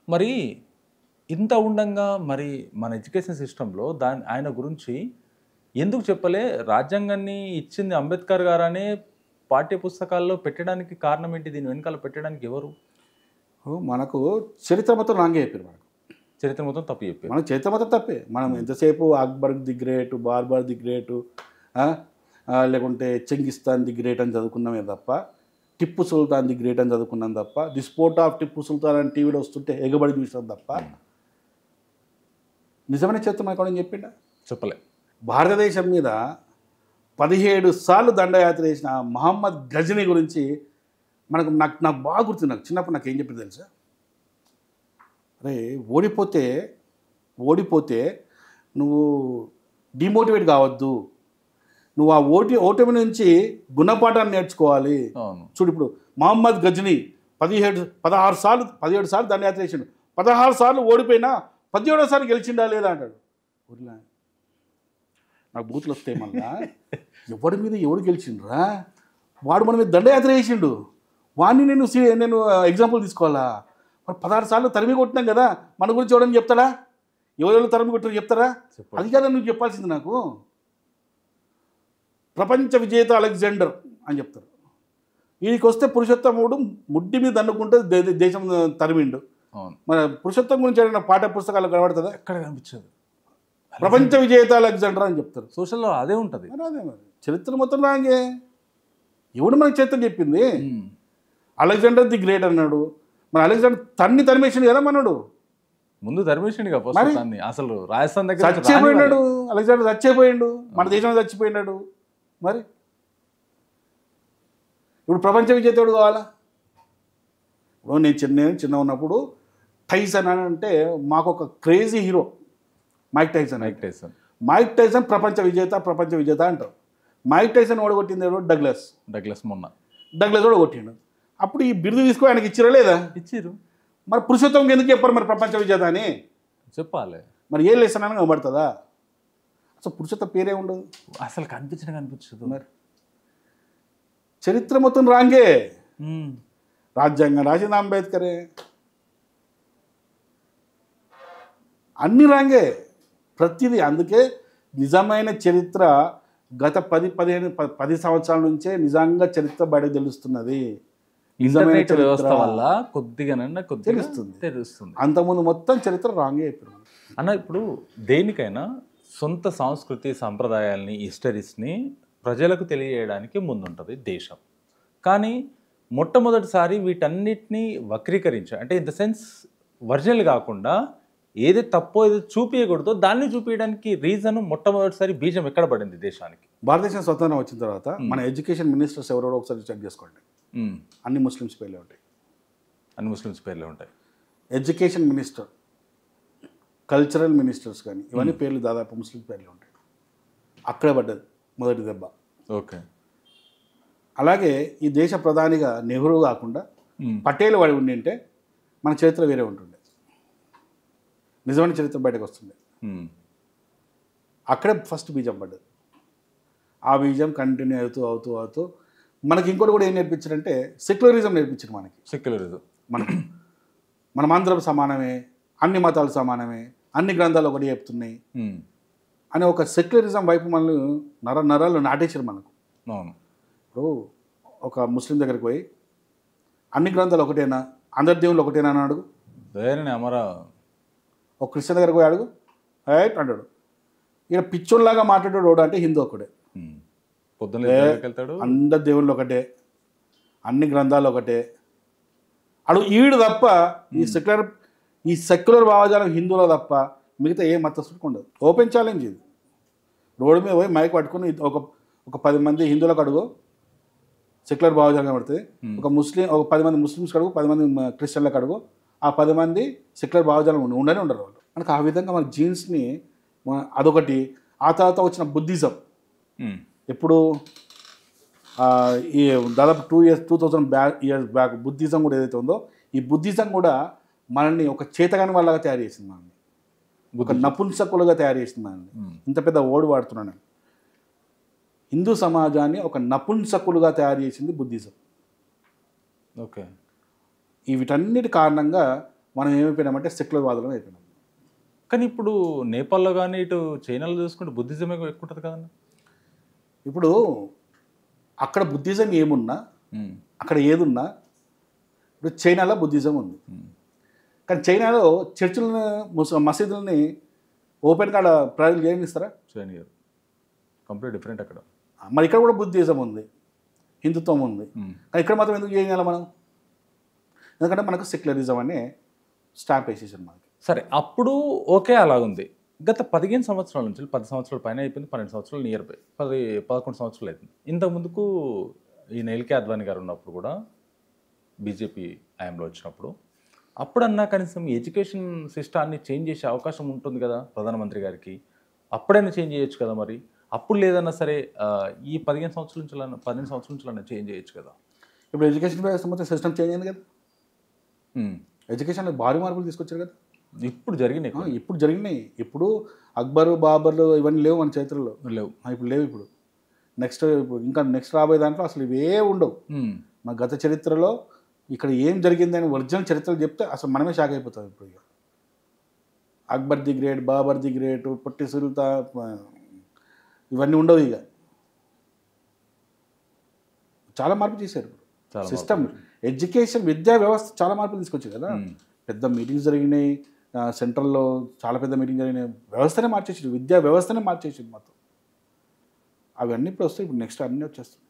మరి ఇంత ఉండంగా మరి మన ఎడ్యుకేషన్ సిస్టంలో ఆయన గురించి ఎందుకు చెప్పలే? రాజ్యాంగాన్ని ఇచ్చింది అంబేద్కర్ గారనే పాఠ్య పుస్తకాల్లో పెట్టడానికి కారణం ఏంటి? దీని వెనకాల పెట్టడానికి ఎవరు? మనకు చరిత్ర మొత్తం రాంగే చెప్పారు. మనకు చరిత్ర మొత్తం తప్పు చెప్పారు. మనకు చరిత్ర మొత్తం తప్పే. మనం ఎంతసేపు Akbar the great, barber the great, లేకుంటే చెంగిస్తాన్ ది గ్రేట్ అని చదువుకున్నామే తప్ప, టిప్పు సుల్తాన్ ది గ్రేట్ అని చదువుకున్నాం తప్ప, the sport of Tipu Sultan అని టీవీలో వస్తుంటే ఎగబడి చూసాం తప్ప నిజమైన చరిత్ర మనకు కూడా చెప్పిండా? చెప్పలే. భారతదేశం మీద 17 సార్లు దండయాత్ర చేసిన మహమ్మద్ గజనీ గురించి నాకు బాగా గుర్తుంది. నాకు చిన్నప్పుడు నాకు ఏం చెప్పింది తెలుసా? అరే ఓడిపోతే నువ్వు డిమోటివేట్ కావద్దు, నువ్వు ఆ ఓటమి నుంచి గుణపాఠాన్ని నేర్చుకోవాలి. చూడు, ఇప్పుడు మహమ్మద్ గజనీ 17 సార్లు దండయాత్ర చేసిండు. 16 సార్లు ఓడిపోయినా 17వ సారి గెలిచిండా లేదా అంటాడు. ఊర్లా నాకు బూతులు వస్తాయి. మళ్ళా ఎవడి మీద ఎవడు గెలిచిండ్రా? వాడు మన మీద దండయాత్ర చేసిండు. వాడిని నేను ఎగ్జాంపుల్ తీసుకోవాలా? మరి 16 సార్లు తరిమి కొట్టినాం కదా, మన గురించి ఎవడని చెప్తాడా? ఎవరెవరు తరిమి కొట్టారు చెప్తారా? అది కదా నువ్వు చెప్పాల్సింది నాకు. ప్రపంచ విజేత అలెగ్జాండర్ అని చెప్తారు. వీడికి వస్తే పురుషోత్తముడు ముడ్డి మీద దన్నుకుంటే దేశం తరిమిండు. మన పురుషోత్తం గురించి ఏదైనా పాఠ్య పుస్తకాలు కనబడుతుందా? ఎక్కడ కనిపించదు. ప్రపంచ విజేత అలెగ్జాండర్ అని చెప్తారు. సోషల్లో అదే ఉంటుంది. అదే మరి చరిత్ర మొత్తం రాంగే. ఎవడు మనకి చరిత్ర చెప్పింది? అలెగ్జాండర్ ది గ్రేట్ అన్నాడు. మన అలెగ్జాండర్ తరిమేసిండు కదా మనడు. ముందు తరిమేసిండు అసలు రాజస్థాన్ దగ్గర చచ్చిపోయినాడు. అలెగ్జాండర్ చచ్చిపోయిండు, మన దేశంలో చచ్చిపోయినాడు. మరి ఇప్పుడు ప్రపంచ విజేతడు కావాలా? ఇప్పుడు నేను చిన్న ఉన్నప్పుడు టైసన్ అని అంటే మాకు ఒక crazy hero Mike Tyson. Mike Tyson ప్రపంచ విజేత అంటారు. మైక్ టైసన్ ఓడగొట్టింది ఎవరు? డగ్లస్ ఓడగొట్టిండు. అప్పుడు ఈ బిరుదు తీసుకొని ఆయనకి ఇచ్చిరా లేదా? ఇచ్చిరు. మరి పురుషోత్తం ఎందుకు చెప్పారు మరి ప్రపంచ విజేత అని? చెప్పాలి. మరి ఏ లెసన్ అని కనబడుతుందా? అసలు పురుషోత్తం పేరే ఉండదు, అసలు కనిపించదు. మరి చరిత్ర మొత్తం రాంగే. రాజ్యాంగం రాసింది అంబేద్కరే, అన్ని రాంగే ప్రతిదీ. అందుకే నిజమైన చరిత్ర గత 10 సంవత్సరాల నుంచే నిజంగా చరిత్ర బయటకు తెలుస్తున్నది. నిజమైన వ్యవస్థ వల్ల కొద్దిగా తెలుస్తుంది. అంతకుముందు మొత్తం చరిత్ర రాంగే అయిపోయింది అన్న. ఇప్పుడు దేనికైనా సొంత సంస్కృతి సంప్రదాయాల్ని, హిస్టరీస్ని ప్రజలకు తెలియజేయడానికి ముందుంటుంది దేశం. కానీ మొట్టమొదటిసారి వీటన్నిటినీ వక్రీకరించారు. అంటే ఇన్ ద సెన్స్ ఒరిజినల్ కాకుండా ఏది తప్పో ఏది చూపించకూడదో దాన్ని చూపించడానికి రీజన్ మొట్టమొదటిసారి బీజం ఎక్కడ పడింది దేశానికి? భారతదేశం స్వతంత్రం వచ్చిన తర్వాత మన ఎడ్యుకేషన్ మినిస్టర్స్ ఎవరో ఒకసారి చెక్ చేసుకోండి. అన్ని ముస్లిమ్స్ పేర్లే ఉంటాయి. ఎడ్యుకేషన్ మినిస్టర్, కల్చరల్ మినిస్టర్స్ కానీ ఇవన్నీ పేర్లు దాదాపు ముస్లిం పేర్లే ఉంటాయి. అక్కడే పడ్డది మొదటి దెబ్బ. ఓకే. అలాగే ఈ దేశ ప్రధానిగా నెహ్రూ కాకుండా పటేల్ వాడి ఉండింటే మన చరిత్ర వేరే ఉంటుండే, నిజమైన చరిత్ర బయటకు వస్తుండే. అక్కడే ఫస్ట్ బీజం పడ్డది. ఆ బీజం కంటిన్యూ అవుతూ మనకి ఇంకోటి కూడా ఏం నేర్పించారంటే సెక్యులరిజం నేర్పించారు మనకి. మనం అందరం సమానమే, అన్ని మతాలు సమానమే, అన్ని గ్రంథాలు ఒకటి చెప్తున్నాయి అనే ఒక సెక్యులరిజం వైపు మనల్ని నరాలు నాటేశారు మనకు. ఇప్పుడు ఒక ముస్లిం దగ్గరికి పోయి అన్ని గ్రంథాలు ఒకటేనా, అందరి దేవుళ్ళు ఒకటేనా అని అడుగు. ఒక క్రిస్టియన్ దగ్గరికి పోయి అడుగు, రైట్ అంటాడు. ఈయన పిచ్చోళ్ళలాగా మాట్లాడాడు అంటే హిందూ ఒకటే, అందరి దేవుళ్ళు ఒకటే, అన్ని గ్రంథాలు ఒకటే ఈడు తప్ప ఈ సెక్యులర్ భావజాలం హిందువులో తప్ప మిగతా ఏ మతస్థుడికి ఉండదు. ఓపెన్ ఛాలెంజ్ ఇది. రోడ్డు మీద పోయి మైక్ పట్టుకుని ఒక 10 మంది హిందువులకు అడుగు, సెక్యులర్ భావజాలం పడుతుంది. ఒక 10 మంది ముస్లిమ్స్కి అడుగు, 10 మంది క్రిస్టియన్లకు అడుగు, ఆ 10 మంది సెక్యులర్ భావజాలం ఉండనే ఉండరు వాళ్ళు. మనకు ఆ విధంగా మన జీన్స్ని అదొకటి. ఆ తర్వాత వచ్చిన బుద్ధిజం, ఎప్పుడు ఈ దాదాపు 2000 ఇయర్స్ బ్యాక్ బుద్ధిజం కూడా ఏదైతే ఉందో, ఈ బుద్ధిజం కూడా మనల్ని ఒక చేతగాని వాళ్ళగా తయారు చేసింది, మనల్ని ఒక నపుంసకులుగా తయారు చేసింది మనల్ని. ఇంత పెద్ద ఓడి వాడుతున్నాను. హిందూ సమాజాన్ని ఒక నపుంసకులుగా తయారు చేసింది బుద్ధిజం. ఓకే. వీటన్నిటి కారణంగా మనం ఏమైపోయినామంటే సెక్యులర్ వాదులం అయిపోయినాం. కానీ ఇప్పుడు నేపాల్లో కానీ ఇటు చైనాలో చూసుకుంటే బుద్ధిజమే ఎక్కువ ఉంటుంది కదన్న. ఇప్పుడు అక్కడ బుద్ధిజం ఏమున్నా, అక్కడ ఏదున్నా, ఇప్పుడు చైనాలో బుద్ధిజం ఉంది. కానీ చైనాలో చర్చిలను మసీదులని ఓపెన్గా ప్రజలు చేయనిస్తారా? చేయనియరు. కంప్లీట్ డిఫరెంట్ అక్కడ. మరి ఇక్కడ కూడా బుద్ధిజం ఉంది, హిందుత్వం ఉంది. కానీ ఇక్కడ మాత్రం ఎందుకు చేయాలి మనం? ఎందుకంటే మనకు సెక్యులరిజం అనే స్టాంప్ వేసేసారు మనకి. సరే, అప్పుడు ఓకే అలాగుంది. గత 15 సంవత్సరాల నుంచి 10 సంవత్సరాల పైన అయిపోయింది, 12 సంవత్సరాలు నియర్ బై 11 సంవత్సరాలు అవుతుంది. ఇంతకుముందుకు ఈ ఎల్కే అద్వానీ గారు ఉన్నప్పుడు కూడా బీజేపీ హయాంలో వచ్చినప్పుడు అప్పుడన్నా కనీసం ఎడ్యుకేషన్ సిస్టాన్ని చేంజ్ చేసే అవకాశం ఉంటుంది కదా ప్రధానమంత్రి గారికి. అప్పుడైనా చేంజ్ చేయొచ్చు కదా మరి. అప్పుడు లేదన్నా సరే ఈ 15 సంవత్సరాల నుంచి చేంజ్ చేయొచ్చు కదా. ఇప్పుడు ఎడ్యుకేషన్ వ్యవస్థ మొత్తం సిస్టమ్ చేంజ్ అయింది కదా. ఎడ్యుకేషన్లో భారీ మార్పులు తీసుకొచ్చారు కదా. ఇప్పుడు జరిగినాయి. ఇప్పుడు అక్బరు, బాబర్లు ఇవన్నీ లేవు మన చరిత్రలో. లేవు. ఇప్పుడు లేవు. ఇప్పుడు ఇంకా నెక్స్ట్ రాబోయే దాంట్లో అసలు ఇవే ఉండవు. మన గత చరిత్రలో ఇక్కడ ఏం జరిగిందని ఒరిజినల్ చరిత్రలు చెప్తే అసలు మనమే షాక్ అయిపోతాం. ఇప్పుడు ఇక Akbar the great, Babar the great, పొట్టి సుల్తా ఇవన్నీ ఉండవు. ఇక చాలా మార్పు చేశారు. సిస్టమ్ ఎడ్యుకేషన్ విద్యా వ్యవస్థ చాలా మార్పులు తీసుకొచ్చాయి కదా. పెద్ద మీటింగ్స్ జరిగినాయి సెంట్రల్లో, చాలా పెద్ద మీటింగ్ జరిగినాయి. వ్యవస్థనే మార్చేసారు, విద్యా వ్యవస్థనే మార్చేసారు మొత్తం. అవన్నీ ఇప్పుడు వస్తాయి. ఇప్పుడు నెక్స్ట్ అన్నీ వచ్చేస్తాయి.